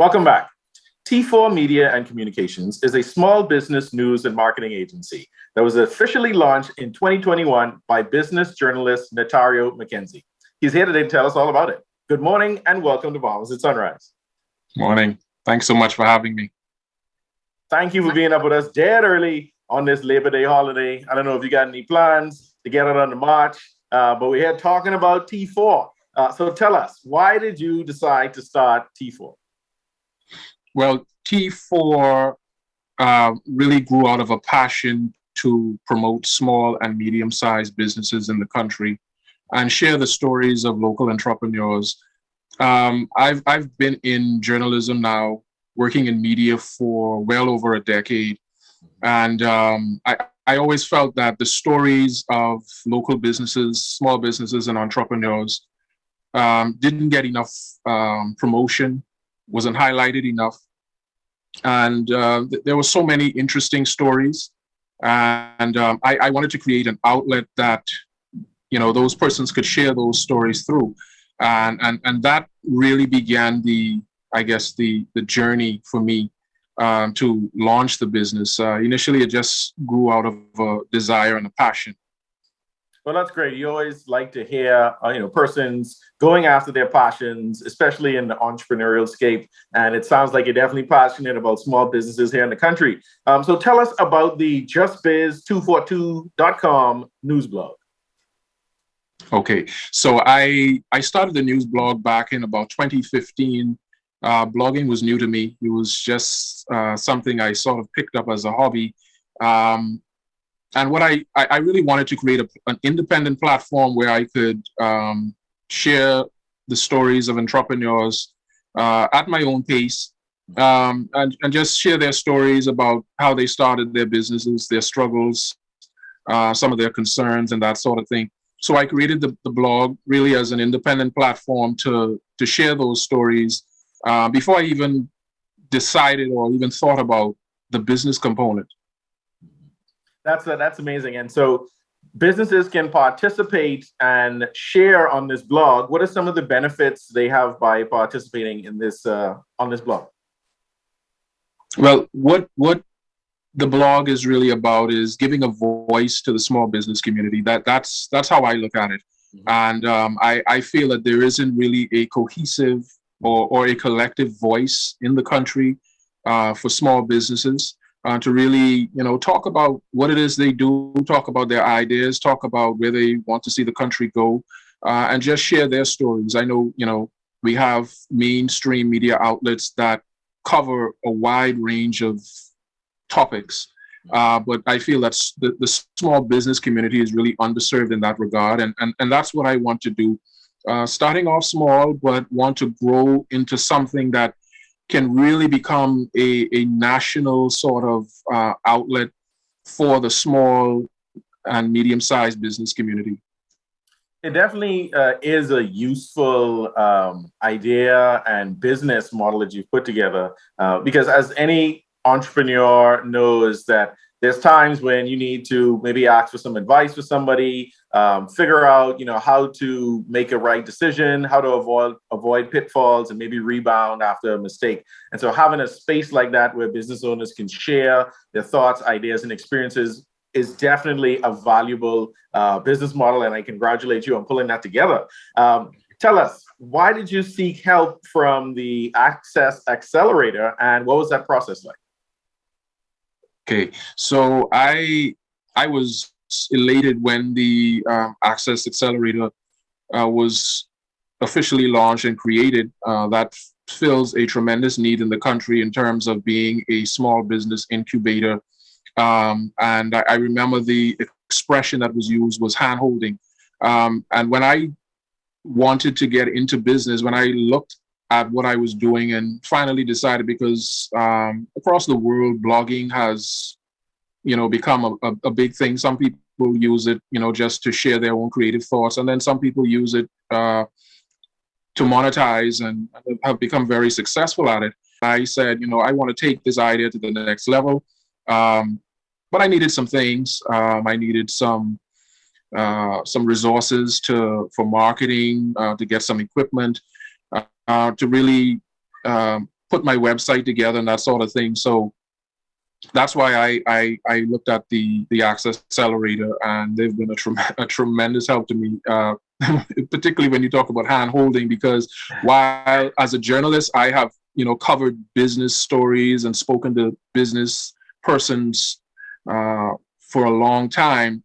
Welcome back. T4 Media and Communications is a small business news and marketing agency that was officially launched in 2021 by business journalist Natario McKenzie. He's here today to tell us all about it. Good morning and welcome to Bahamas at Sunrise. Morning. Thanks so much for having me. Thank you for being up with us dead early on this Labor Day holiday. I don't know if you got any plans to get it on the march, but we're here talking about T4. So tell us, why did you decide to start T4? Well, T4 really grew out of a passion to promote small and medium-sized businesses in the country and share the stories of local entrepreneurs. I've been in journalism now, working in media for well over a decade. And I always felt that the stories of local businesses, small businesses and entrepreneurs didn't get enough promotion, wasn't highlighted enough. And there were so many interesting stories. And I wanted to create an outlet that, those persons could share those stories through. And that really began the journey for me to launch the business. Initially, it just grew out of a desire and a passion. Well, that's great. You always like to hear, persons going after their passions, especially in the entrepreneurial scape. And it sounds like you're definitely passionate about small businesses here in the country. So tell us about the Just Biz 242.com news blog. Okay, so I started the news blog back in about 2015. Blogging was new to me. It was just something I sort of picked up as a hobby. And what I really wanted to create an independent platform where I could share the stories of entrepreneurs at my own pace and just share their stories about how they started their businesses, their struggles, some of their concerns and that sort of thing. So I created the blog really as an independent platform to share those stories before I even decided or even thought about the business component. That's amazing. And so businesses can participate and share on this blog. What are some of the benefits they have by participating in this on this blog? Well, what the blog is really about is giving a voice to the small business community. That's how I look at it. Mm-hmm. And I feel that there isn't really a cohesive or a collective voice in the country for small businesses. To really, talk about what it is they do, talk about their ideas, talk about where they want to see the country go, and just share their stories. I know, we have mainstream media outlets that cover a wide range of topics, but I feel that the small business community is really underserved in that regard, and that's what I want to do. Starting off small, but want to grow into something that can really become a national sort of outlet for the small and medium-sized business community. It definitely is a useful idea and business model that you've put together because as any entrepreneur knows that there's times when you need to maybe ask for some advice for somebody, figure out, how to make a right decision, how to avoid pitfalls and maybe rebound after a mistake. And so having a space like that where business owners can share their thoughts, ideas, and experiences is definitely a valuable business model. And I congratulate you on pulling that together. Tell us, why did you seek help from the Access Accelerator and what was that process like? Okay, so I was elated when the Access Accelerator was officially launched and created. That fills a tremendous need in the country in terms of being a small business incubator. And I remember the expression that was used was hand-holding. And when I wanted to get into business, when I looked at what I was doing and finally decided, because across the world, blogging has, become a big thing. Some people use it, just to share their own creative thoughts. And then some people use it to monetize and have become very successful at it. I said, I want to take this idea to the next level. But I needed some things. I needed some resources for marketing, to get some equipment, to really put my website together and that sort of thing. So that's why I looked at the Access Accelerator, and they've been a tremendous help to me, particularly when you talk about hand holding, because while as a journalist, I have, covered business stories and spoken to business persons for a long time,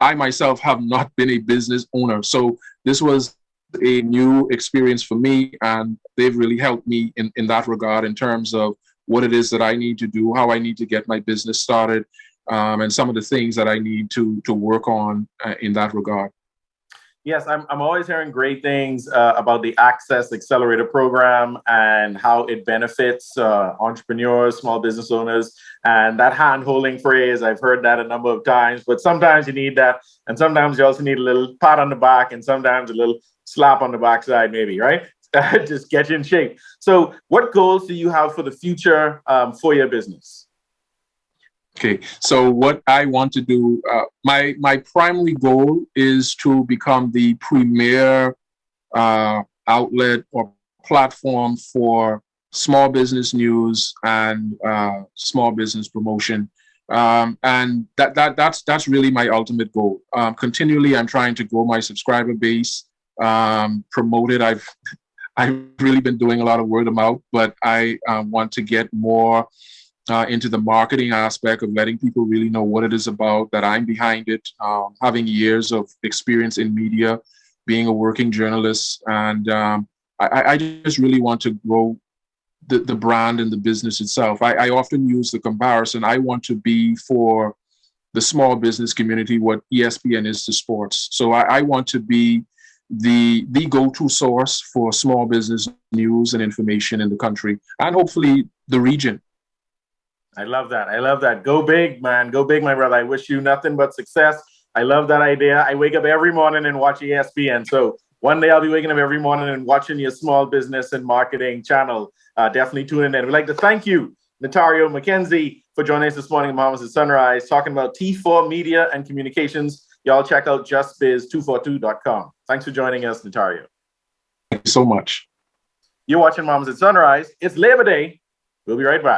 I myself have not been a business owner. So this was a new experience for me, and they've really helped me in that regard in terms of what it is that I need to do, how I need to get my business started, and some of the things that I need to work on in that regard. Yes, I'm always hearing great things about the Access Accelerator program and how it benefits entrepreneurs, small business owners. And that hand-holding phrase, I've heard that a number of times, but sometimes you need that. And sometimes you also need a little pat on the back and sometimes a little slap on the backside, maybe, right? Just get you in shape. So what goals do you have for the future for your business? Okay, so what I want to do, my primary goal is to become the premier outlet or platform for small business news and small business promotion. And that's really my ultimate goal. Continually, I'm trying to grow my subscriber base, promote it. I've really been doing a lot of word of mouth, but I want to get more into the marketing aspect of letting people really know what it is about, that I'm behind it, having years of experience in media, being a working journalist. And I just really want to grow the brand and the business itself. I often use the comparison. I want to be for the small business community what ESPN is to sports. So I want to be the go-to source for small business news and information in the country, and hopefully the region. I love that. I love that. Go big, man. Go big, my brother. I wish you nothing but success. I love that idea. I wake up every morning and watch ESPN. So one day I'll be waking up every morning and watching your small business and marketing channel. Definitely tune in. We'd like to thank you, Natario McKenzie, for joining us this morning at Bahamas at Sunrise, talking about T4 Media and Communications. Y'all check out justbiz242.com. Thanks for joining us, Natario. Thank you so much. You're watching Bahamas at Sunrise. It's Labor Day. We'll be right back.